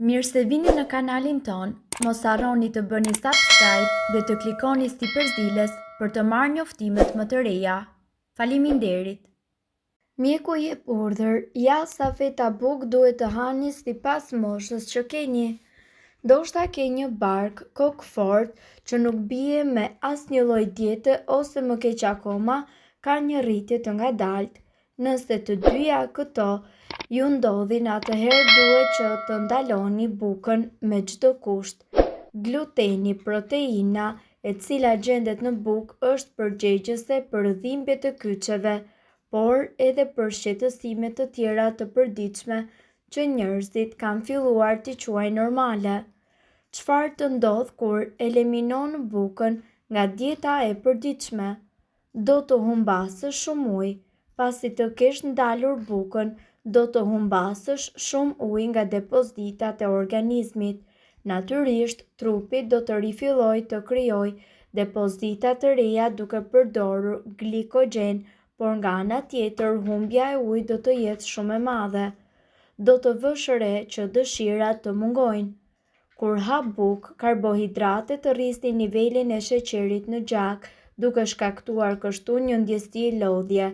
Mirë se vini në kanalin ton, mos harroni të bëni subscribe dhe të klikoni si përzdiles për të marrë njoftimet më të reja. Faleminderit! Mjeku jep urdhër, ja sa feta buk duhet të hani sipas moshës që keni. Ndoshta ke një bark kokfort që nuk bie me asnjë lloj diete ose më keq akoma, ka një rritje të ngadaltë. Nëse të dyja këto ju ndodhin, atëherë duhet që të ndaloni bukën me çdo kusht. Gluteni, proteina e cila gjendet në bukë është përgjegjëse për dhimbje të kyçeve, por edhe për shqetësime të tjera të përditshme që njerëzit kanë filluar t'i quajnë normale. Çfarë të ndodh kur eliminon bukën nga dieta e përditshme? Do të humbasësh shumë ujë. Pasi të kesh ndalur bukën, do të humbasësh shumë ujë nga depozitat e organizmit. Natyrisht, trupi do të rifillojë të krijojë depozita të reja duke përdorur glikogjen, por nga ana tjetër humbja e ujit do të jetë shumë e madhe. Do të vësh re që dëshirat të mungojnë. Kur ha bukë, karbohidratet të rrisin nivelin e sheqerit në gjak, duke shkaktuar kështu një ndjesi lodhje.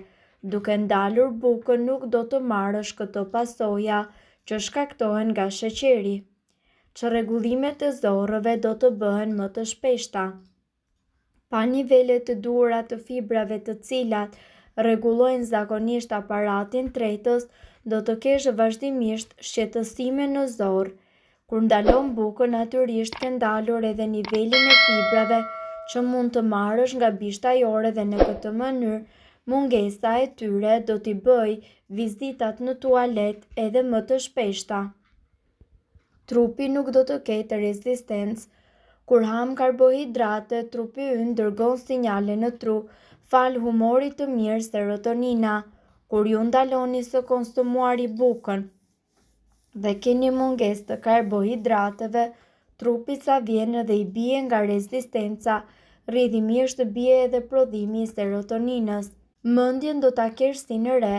Duke ndalur bukën nuk do të marrësh këto pasoja që shkaktohen nga sheqeri. Çrregullimet e zorrëve do të bëhen më të shpeshta. Pa nivele të duhura të fibrave të cilat rregullojnë zakonisht aparatin tretës, do të kesh vazhdimisht shqetësime në zorr. Kur ndalon bukën, natyrisht ke ndalur edhe nivelin e fibrave që mund të marrësh nga bishta jore dhe në këtë mënyrë mungesa e tyre do t'i bëj vizitat në tualet edhe më të shpeshta. Trupi nuk do të ketë rezistencë. Kur ham karbohidrate, trupi ynë dërgon sinjale në tru fal humorit të mirë serotonina. Kur ju ndaloni së konsumuari bukën dhe keni mungesë të karbohidrateve, trupi sa vjen dhe i bie nga rezistenca, rrjedhimisht bie edhe prodhimi i serotoninës. Mendjen do ta kesh si në re,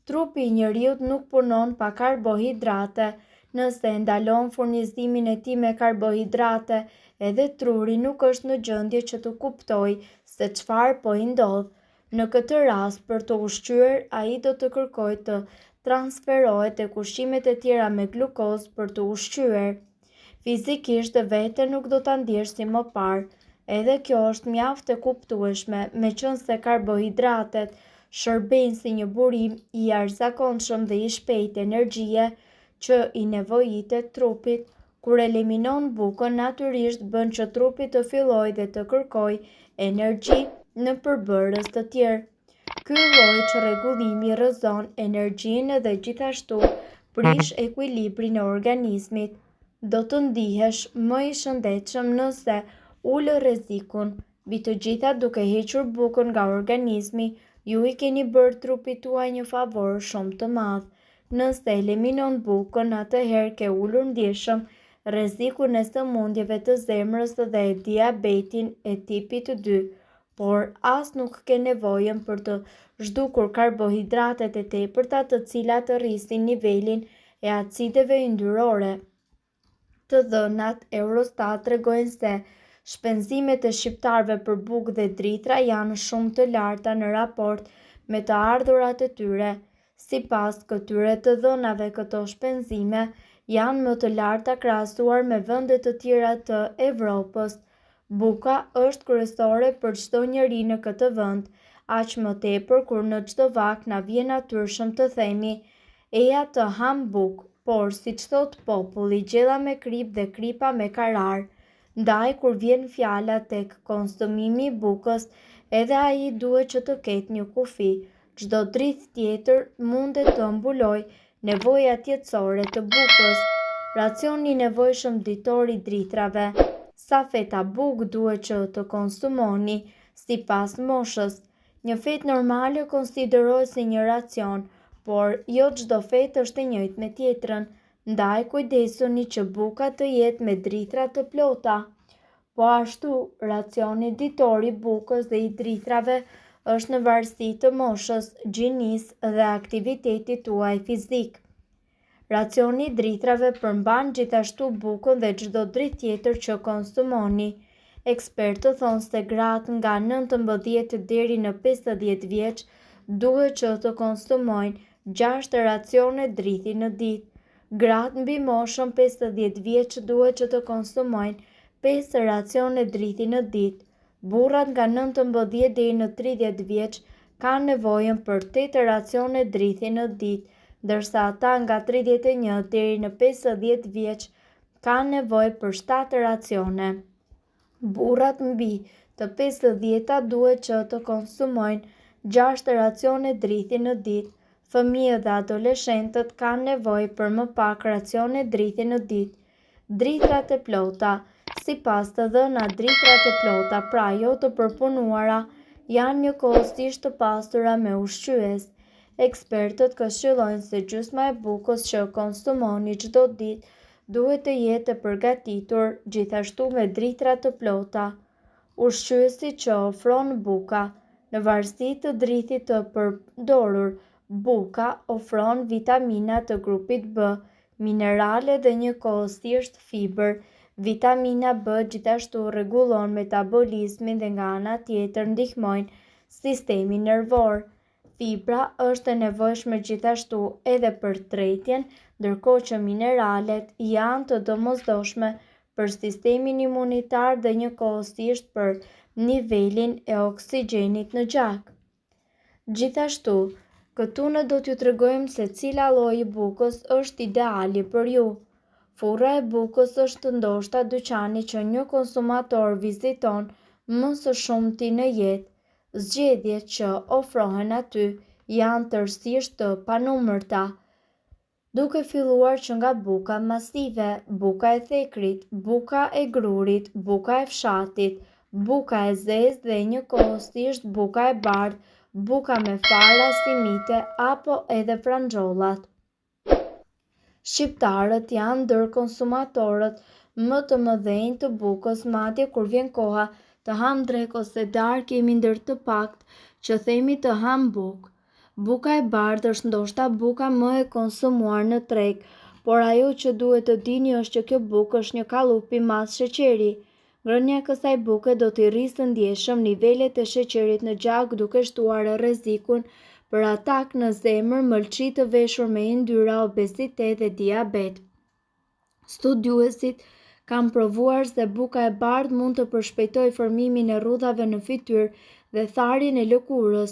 trupi i njeriut nuk punon pa karbohidrate. Nëse ndalon furnizimin e tij me karbohidrate, edhe truri nuk është në gjendje që të kuptojë se çfarë po i ndodh. Në këtë rast, për të ushqyer, ai do të kërkojë të transferohet tek ushqimet e tjera me glukozë për të ushqyer. Fizikisht veten nuk do ta ndjesh si më parë. Edhe kjo është mjaft e kuptueshme, meqense karbohidratet shërbejnë si një burim i jashtëzakonshëm dhe i shpejtë energjie që i nevojitet trupit. Kur eliminon bukën, natyrisht bën që trupi të fillojë dhe të kërkojë energji në përbërës të tjerë. Ky lloj çrregullimi rrezon energjinë dhe gjithashtu prish ekuilibrin e organizmit. Do të ndihesh më i shëndetshëm nëse ulë rrezikun. Mbi të gjitha, duke hequr bukën nga organizmi, ju i keni bërë trupit tuaj një favor shumë të madh. Nëse eliminon bukën, atëherë ke ulur ndjeshëm rrezikun e sëmundjeve të zemrës dhe diabetin e tipit 2, por as nuk ke nevojën për të zhdukur karbohidratet e tepërta të cilat rrisin nivelin e acideve yndyrore. Të dhënat Eurostat tregojnë se shpenzimet e shqiptarëve për bukë dhe drithra janë shumë të larta në raport me të ardhurat e tyre. Sipas këtyre të dhënave, këto shpenzime janë më të larta krahasuar me vende të tjera të Evropës. Buka është kryesore për çdo njeri në këtë vend, aq më tepër kur në çdo vak na vjen natyrshëm të themi: "Eja të ham bukë", por siç thot populli, gjella me krip dhe kripa me karar. Ndaj kur vjen fjala tek konsumimi i bukës, edhe ai duhet që të ketë një kufi. Çdo drith tjetër mundet të mbulojë nevojat jetësore të bukës. Racioni i nevojshëm ditor i drithrave. Sa feta bukë duhet që të konsumoni sipas moshës? Një fetë normale konsiderohet si një racion, por jo çdo fetë është e njëjtë me tjetrën. Ndaj kujdesuni që buka të jetë me drithra të plota. Po ashtu, racioni ditor i bukës dhe i drithrave është në varësi të moshës, gjinisë dhe aktivitetit tuaj fizik. Racioni i dritrave përmban gjithashtu bukën dhe çdo dritë tjetër që konsumoni. Ekspertët thonë se gratë nga 19 deri në 50 vjeç duhet që të konsumojnë 6 racione drithi në ditë. Gratë mbi moshën 50 vjeç duhet që të konsumojnë 5 racione drithi në ditë. Burrat nga 19 deri në 30 vjeç kanë nevojën për 8 racione drithi në ditë, ndërsa ata nga 31 deri në 50 vjeç kanë nevojë për 7 racione. Burrat mbi të 50-ta duhet që të konsumojnë 6 racione drithi në ditë. Fëmijët dhe adoleshentët kanë nevojë për më pak racione drithi në ditë. Dritrat e plota. Sipas të dhëna, dritrat e plota, pra jo të përpunuara, janë njëkohësisht të pastura me ushqyes. Ekspertët këshillojnë se gjysma e bukës që konsumoni çdo ditë duhet të jetë e përgatitur gjithashtu me dritra të plota. Ushqyesi që ofron buka. Në varësi të drithit të përdorur, buka ofron vitamina të grupit B, minerale dhe njëkohësisht fiber. Vitamina B gjithashtu rregullon metabolizmin dhe nga ana tjetër ndihmojnë sistemin nervor. Fibra është e nevojshme gjithashtu edhe për tretjen, ndërkohë që mineralet janë të domosdoshme për sistemin imunitar dhe njëkohësisht për nivelin e oksigjenit në gjak. Gjithashtu, këtu ne do t'ju tregojmë se cila lloj i bukës është ideali për ju. Furra e bukës është ndoshta dyqani që një konsumator viziton më së shumti në jetë. Zgjedhjet që ofrohen aty janë tërësisht të panumërta, duke filluar që nga buka masive, buka e thekrit, buka e grurit, buka e fshatit, buka e zezë dhe njëkohësisht buka e bardhë, buka me fara si mite apo edhe frangjollat. Shqiptarët janë ndër konsumatorët më të mëdhenj të bukës, madje kur vjen koha të ham drek ose darkë jemi ndër të pakt që themi të ham bukë. Buka e bardhë është ndoshta buka më e konsumuar në treg, por ajo që duhet të dini është që kjo bukë është një kallup i madh sheqeri. Ngrënia e kësaj buke do t'i rrisë të ndjeshëm nivelet e sheqerit në gjak duke shtuar rrezikun për atak në zemër, mëlçi të veshur me yndyra, obezitet dhe diabet. Studiuesit kanë provuar se buka e bardhë mund të përshpejtojë formimin e rrudhave në fytyrë dhe tharjen e lëkurës.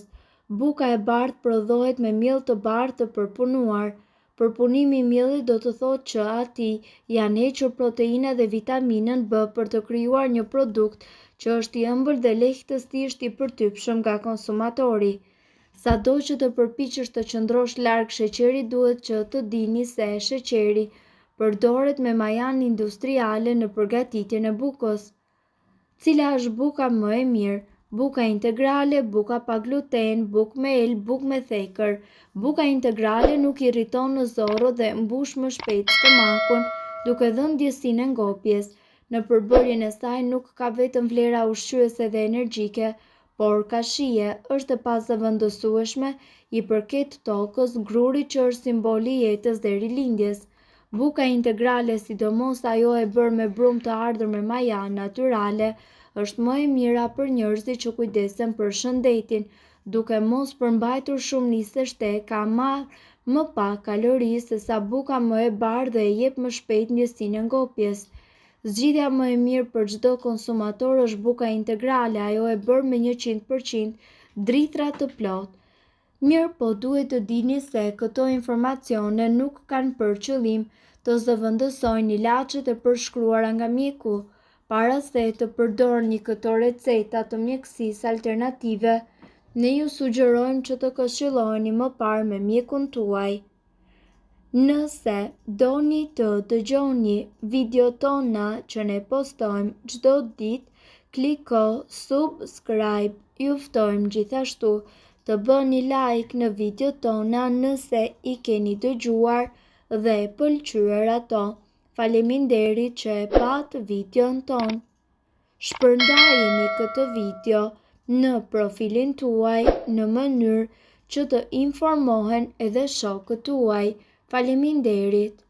Buka e bardhë prodhohet me miell të bardhë të përpunuar. Përpunimi i miellit do të thotë që ati janë hequr proteina dhe vitaminën B për të krijuar një produkt që është i ëmbël dhe lehtësisht i përtypshëm nga konsumatori. Sado që të përpiqesh të qëndrosh larg sheqerit, duhet që të dini se sheqeri përdoret me majan industriale në përgatitjen e bukës. Cila është buka më e mirë? Buka integrale, buka pa gluten, bukë me el, bukë me thekër. Buka integrale nuk irriton në zorro dhe mbush më shpejt stomakun, duke dhënë ndjesinë e ngopjes. Në përbërjen e saj nuk ka vetëm vlera ushqyese dhe energjike, por ka shije, është e pazëvendësueshme, i përket tokës, grurit që është simboli i jetës dhe rilindjes. Buka integrale, sidomos ajo e bërë me brumë të ardhur me maja natyrale, është më e mira për njerëzit që kujdesen për shëndetin, duke mos përmbajtur shumë nisë shtek, ka më pak kalori se sa buka më e bardhë dhe e jep më shpejt ndjesinë e ngopjes. Zgjidhja më e mirë për çdo konsumator është buka integrale, ajo e bërë me 100% drithra të plotë. Mirë, po duhet të dini se këto informacione nuk kanë për qëllim të zëvendësojnë ilaçet e përshkruara nga mjeku. Para se të përdorni këto receta të mjekësisë alternative, ne ju sugjerojmë që të këshilloheni më parë me mjekun tuaj. Nëse doni të dëgjoni videot tona që ne postojmë çdo ditë, kliko subscribe. Ju ftojmë gjithashtu të bëni like në videot tona nëse i keni dëgjuar dhe pëlqyer ato. Faleminderit që e pat videon ton. Shpërndajeni këtë video në profilin tuaj në mënyrë që të informohen edhe shokët tuaj. Faleminderit.